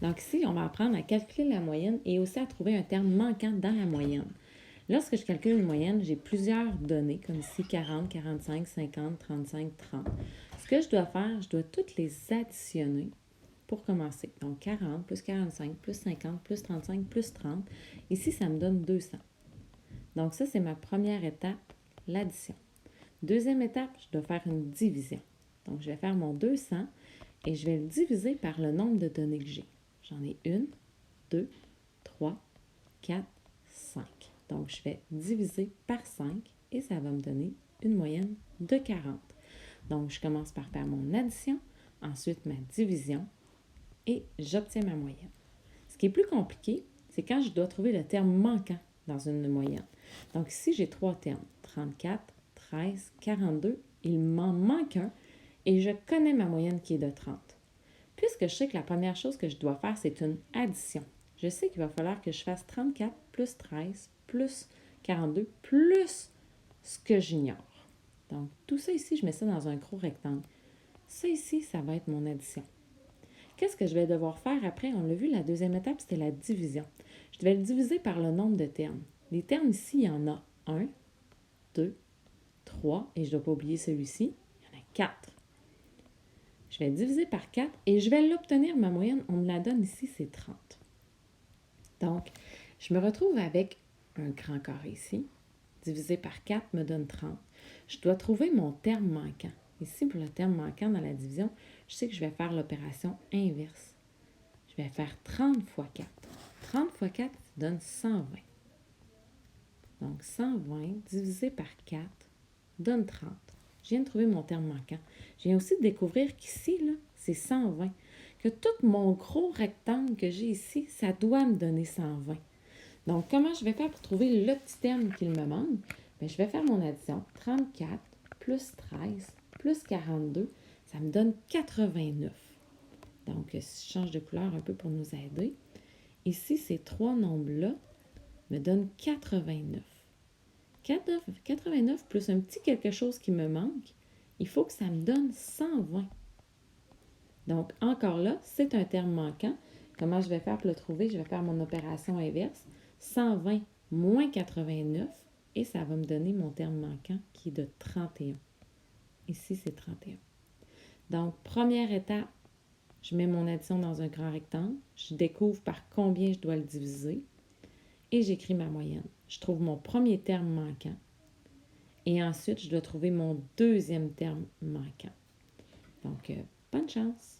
Donc ici, on va apprendre à calculer la moyenne et aussi à trouver un terme manquant dans la moyenne. Lorsque je calcule une moyenne, j'ai plusieurs données, comme ici 40, 45, 50, 35, 30. Ce que je dois faire, je dois toutes les additionner pour commencer. Donc 40 plus 45 plus 50 plus 35 plus 30. Ici, ça me donne 200. Donc ça, c'est ma première étape, l'addition. Deuxième étape, je dois faire une division. Donc je vais faire mon 200 et je vais le diviser par le nombre de données que j'ai. J'en ai 1, 2, 3, 4, 5. Donc, je vais diviser par 5 et ça va me donner une moyenne de 40. Donc, je commence par faire mon addition, ensuite ma division et j'obtiens ma moyenne. Ce qui est plus compliqué, c'est quand je dois trouver le terme manquant dans une moyenne. Donc, ici, j'ai 3 termes, 34, 13, 42. Il m'en manque un et je connais ma moyenne qui est de 30. Puisque je sais que la première chose que je dois faire, c'est une addition. Je sais qu'il va falloir que je fasse 34 plus 13 plus 42 plus ce que j'ignore. Donc, tout ça ici, je mets ça dans un gros rectangle. Ça ici, ça va être mon addition. Qu'est-ce que je vais devoir faire après? On l'a vu, la deuxième étape, c'était la division. Je vais le diviser par le nombre de termes. Les termes ici, il y en a 1, 2, 3, et je ne dois pas oublier celui-ci, il y en a 4. Je vais diviser par 4 et je vais l'obtenir, ma moyenne, on me la donne ici, c'est 30. Donc, je me retrouve avec un grand carré ici. Divisé par 4 me donne 30. Je dois trouver mon terme manquant. Ici, pour le terme manquant dans la division, je sais que je vais faire l'opération inverse. Je vais faire 30 fois 4. 30 fois 4 donne 120. Donc, 120 divisé par 4 donne 30. Je viens de trouver mon terme manquant. Je viens aussi de découvrir qu'ici, là, c'est 120. Que tout mon gros rectangle que j'ai ici, ça doit me donner 120. Donc, comment je vais faire pour trouver le petit terme qu'il me manque? Bien, je vais faire mon addition. 34 plus 13 plus 42, ça me donne 89. Donc, si je change de couleur un peu pour nous aider, ici, ces trois nombres-là me donnent 89. 89 plus un petit quelque chose qui me manque, il faut que ça me donne 120. Donc, encore là, c'est un terme manquant. Comment je vais faire pour le trouver? Je vais faire mon opération inverse. 120 moins 89 et ça va me donner mon terme manquant qui est de 31. Ici, c'est 31. Donc, première étape, je mets mon addition dans un grand rectangle. Je découvre par combien je dois le diviser et j'écris ma moyenne. Je trouve mon premier terme manquant et ensuite, je dois trouver mon deuxième terme manquant. Donc, bonne chance!